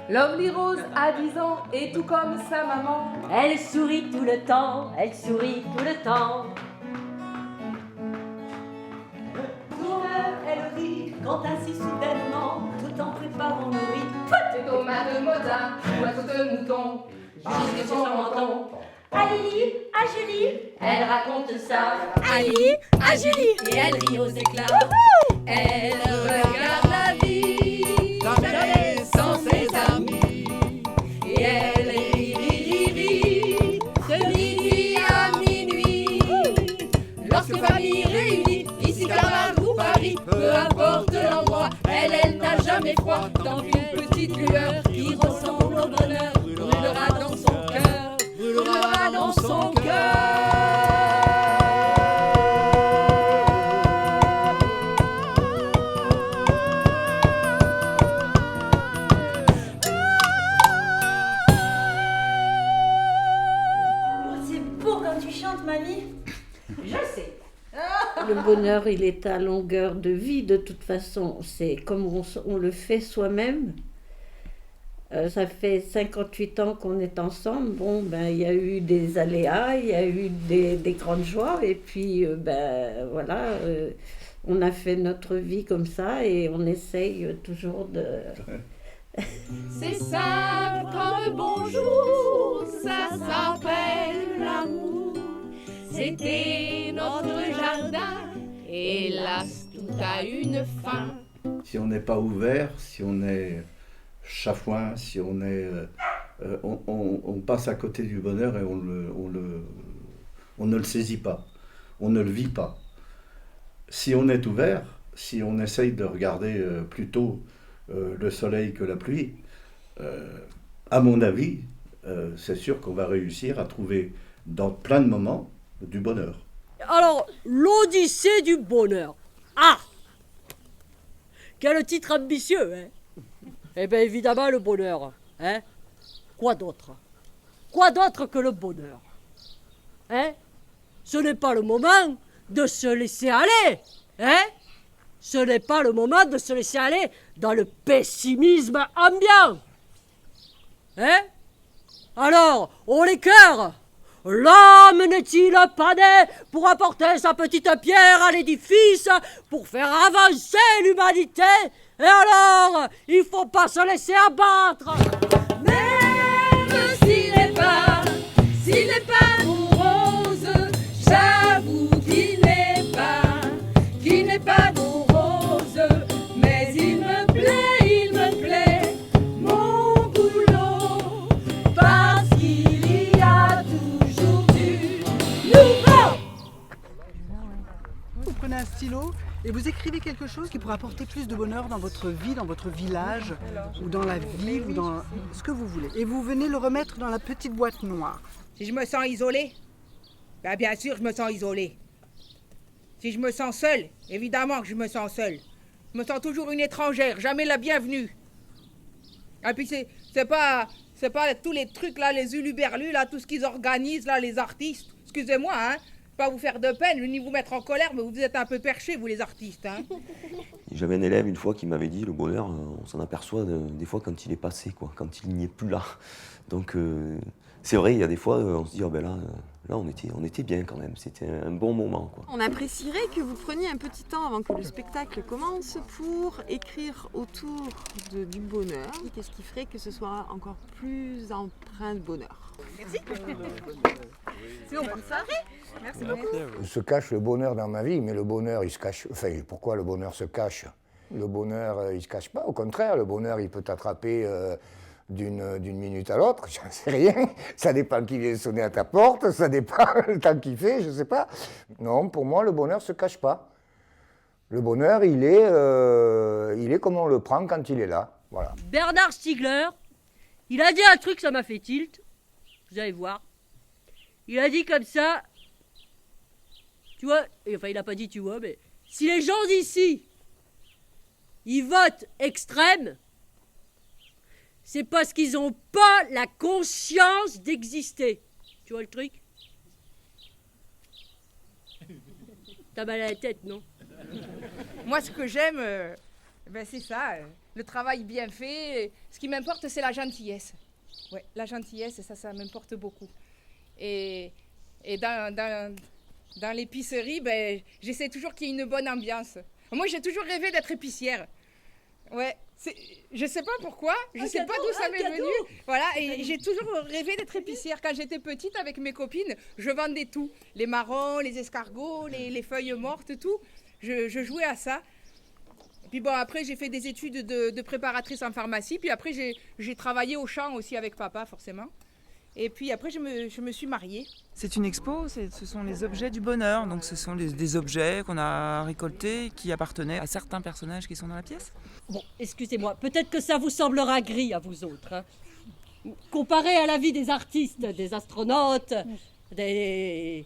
Lovely Rose a 10 ans et tout comme sa maman, elle sourit tout le temps, elle sourit tout le temps. Tourneur, elle rit quand ainsi soudainement, tout en préparant le riz. C'est tomate Mozart, oiseau de mouton, jusque sur son menton. À Lily, à Julie, Elle raconte ça. à Lily, à Julie, Et elle rit aux éclats. Elle regarde la vie comme elle est sans ses amis. Et elle rit de midi à minuit. Lorsque famille réunie, ici Camargue ou Paris, peu importe l'endroit, elle n'a jamais froid. Tant qu'une petite lueur qui ressemble au bonheur brûlera dans son cœur, brûlera dans son cœur. Le bonheur, il est à longueur de vie, de toute façon. C'est comme on le fait soi-même. Ça fait 58 ans qu'on est ensemble. Bon, ben, il y a eu des aléas, il y a eu des grandes joies. Et puis, ben, voilà, on a fait notre vie comme ça et on essaye toujours de... C'est simple comme bonjour, ça s'appelle l'amour. C'était notre jardin, hélas tout a une fin. Si on n'est pas ouvert, si on est chafouin, si on est... on passe à côté du bonheur et on ne le saisit pas, on ne le vit pas. Si on est ouvert, si on essaye de regarder plutôt le soleil que la pluie, à mon avis, c'est sûr qu'on va réussir à trouver dans plein de moments du bonheur. Alors, l'Odyssée du bonheur. Ah! Quel titre ambitieux, hein? Eh bien, évidemment, le bonheur. Hein? Quoi d'autre? Quoi d'autre que le bonheur? Hein? Ce n'est pas le moment de se laisser aller. Hein? Ce n'est pas le moment de se laisser aller dans le pessimisme ambiant. Hein? Alors, haut les cœurs! L'homme n'est-il pas né pour apporter sa petite pierre à l'édifice, pour faire avancer l'humanité? Et alors, il faut pas se laisser abattre. Même s'il n'est pas rose, j'avoue qu'il n'est pas beau rose, mais il me plaît, mon boulot, parce qu'il y a toujours du nouveau. Vous prenez un stylo et vous écrivez quelque chose qui pourrait apporter plus de bonheur dans votre vie, dans votre village, ou dans la ville, ou dans ce que vous voulez. Et vous venez le remettre dans la petite boîte noire. Si je me sens isolée, ben bien sûr je me sens isolée. Si je me sens seule, évidemment que je me sens seule. Je me sens toujours une étrangère, jamais la bienvenue. Et puis c'est pas tous les trucs là, les uluberlus là, tout ce qu'ils organisent là, les artistes. Excusez-moi, hein, pas vous faire de peine, ni vous mettre en colère, mais vous êtes un peu perchés, vous les artistes, hein. J'avais un élève une fois qui m'avait dit, le bonheur, on s'en aperçoit des fois quand il est passé, quoi, quand il n'y est plus là. Donc c'est vrai, il y a des fois, on se dit, oh ben là on était bien quand même, c'était un bon moment, quoi. On apprécierait que vous preniez un petit temps avant que le spectacle commence pour écrire autour du bonheur. Qu'est-ce qui ferait que ce soit encore plus empreint de bonheur? Merci. C'est bon, bonne soirée. Merci beaucoup. Se cache le bonheur dans ma vie, mais le bonheur, il se cache... Enfin, pourquoi le bonheur se cache? Le bonheur, il se cache pas. Au contraire, le bonheur, il peut t'attraper d'une minute à l'autre, j'en sais rien. Ça dépend qui vient sonner à ta porte, ça dépend le temps qu'il fait, je sais pas. Non, pour moi, le bonheur se cache pas. Le bonheur, il est comme on le prend quand il est là. Voilà. Bernard Stiegler, il a dit un truc, ça m'a fait tilt. Vous allez voir. Il a dit comme ça, tu vois, enfin il n'a pas dit tu vois, mais si les gens d'ici, ils votent extrême, c'est parce qu'ils n'ont pas la conscience d'exister. Tu vois le truc? T'as mal à la tête, non? Moi, ce que j'aime, c'est ça, le travail bien fait. Ce qui m'importe, c'est la gentillesse. Ouais, la gentillesse, ça m'importe beaucoup. Et dans l'épicerie, j'essaie toujours qu'il y ait une bonne ambiance. Moi, j'ai toujours rêvé d'être épicière. Ouais, je sais pas pourquoi, je sais pas d'où ça m'est venu. Voilà, et j'ai toujours rêvé d'être épicière. Quand j'étais petite, avec mes copines, je vendais tout. Les marrons, les escargots, les feuilles mortes, tout. Je jouais à ça. Puis bon, après, j'ai fait des études de préparatrice en pharmacie. Puis après, j'ai travaillé au champ aussi avec papa, forcément. Et puis après, je me suis mariée. C'est une expo, ce sont les objets du bonheur. Donc ce sont des objets qu'on a récoltés qui appartenaient à certains personnages qui sont dans la pièce. Bon, excusez-moi, peut-être que ça vous semblera gris à vous autres. Hein. Comparé à la vie des artistes, des astronautes, des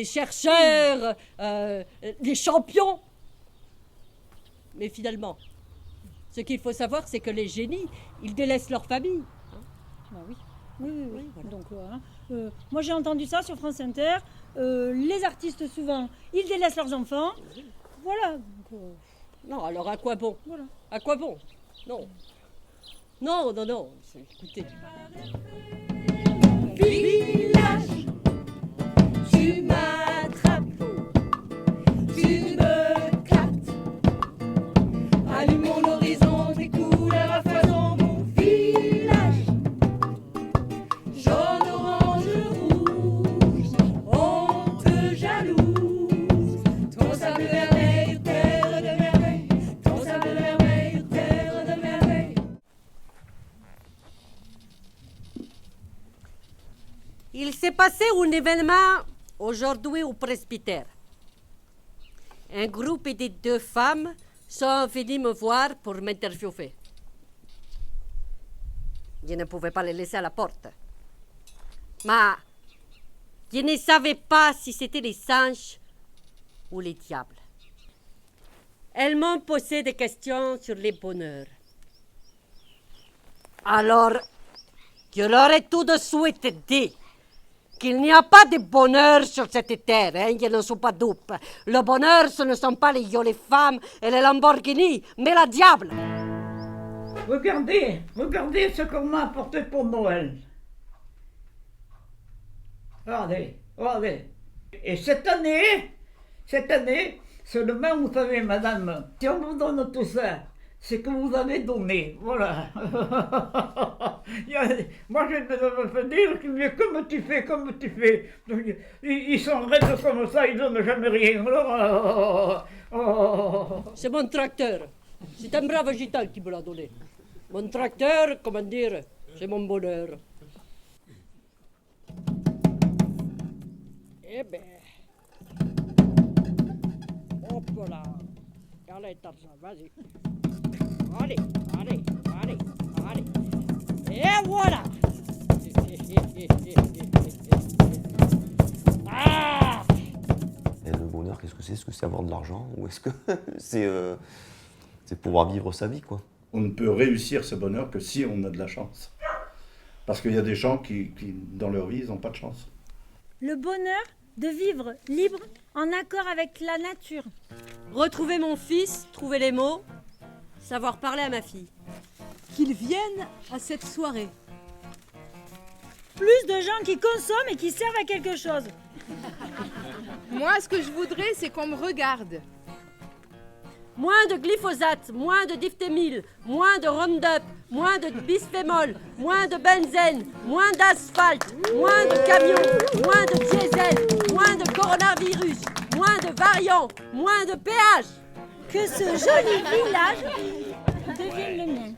chercheurs, des champions. Mais finalement, ce qu'il faut savoir, c'est que les génies, ils délaissent leur famille. Bah oui. Oui. Voilà. Donc, moi j'ai entendu ça sur France Inter. Les artistes souvent, ils délaissent leurs enfants. Voilà. Donc, non, alors à quoi bon? Voilà. À quoi bon? Non. Non. Écoutez. Village, tu m'attrapes, tu me captes. Allume mon horizon, tes couleurs à foison, mon village. Jaune, orange, rouge, on te jalouse. Ton sable vermeil, terre de merveille. Ton sable vermeil, terre de merveille. Il s'est passé un événement aujourd'hui au presbytère. Un groupe de 2 femmes sont venues me voir pour m'interviewer. Je ne pouvais pas les laisser à la porte. Mais je ne savais pas si c'était les anges ou les diables. Elles m'ont posé des questions sur le bonheur. Alors, je leur ai tout de suite dit qu'il n'y a pas de bonheur sur cette terre, hein, ils ne sont pas dupes. Le bonheur, ce ne sont pas les jolies femmes et les Lamborghini, mais la diable. Regardez ce qu'on m'a apporté pour Noël. Regardez. Et cette année, seulement vous savez, madame, si on vous donne tout ça, c'est que vous avez donné, voilà. Moi, je veux dire que comme tu fais. Ils sont raides comme ça, ils donnent jamais rien. Alors, C'est mon tracteur. C'est un brave gitan qui me l'a donné. Mon tracteur, comment dire, c'est mon bonheur. Eh ben. Hop là. Allez, Tarzan, vas-y. Allez. Et voilà. Ah! Et le bonheur, qu'est-ce que c'est? Est-ce que c'est avoir de l'argent? Ou est-ce que c'est pouvoir vivre sa vie, quoi? On ne peut réussir ce bonheur que si on a de la chance. Parce qu'il y a des gens qui dans leur vie, ils n'ont pas de chance. le bonheur de vivre libre, en accord avec la nature. Retrouver mon fils, trouver les mots, savoir parler à ma fille. Qu'ils viennent à cette soirée. Plus de gens qui consomment et qui servent à quelque chose. Moi, ce que je voudrais, c'est qu'on me regarde. Moins de glyphosate, moins de diphthémil, moins de Roundup, moins de bisphémol, moins de benzène, moins d'asphalte, moins de camions, moins de diesel, moins de coronavirus, moins de variants, moins de péage. Que ce joli village devienne le mien.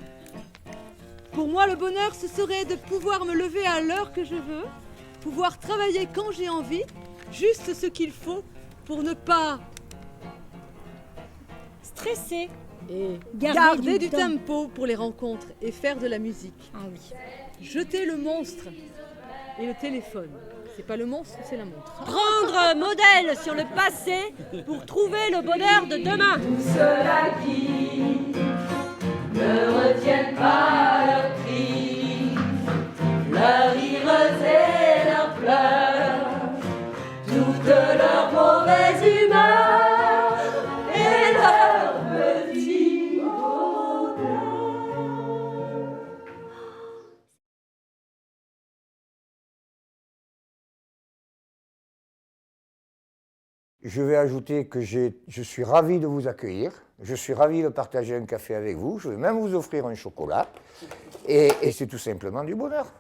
Pour moi, le bonheur, ce serait de pouvoir me lever à l'heure que je veux, pouvoir travailler quand j'ai envie, juste ce qu'il faut pour ne pas stresser et garder du tempo pour les rencontres et faire de la musique. Ah oui. Jeter le monstre et le téléphone. C'est pas le monstre, c'est la montre. Prendre modèle sur le passé pour trouver le bonheur de demain. Ceux-là qui ne retiennent pas leurs cris, leurs rires et leurs pleurs, toute leur mauvaise humeur. Je vais ajouter que je suis ravi de vous accueillir. Je suis ravi de partager un café avec vous. Je vais même vous offrir un chocolat. Et c'est tout simplement du bonheur.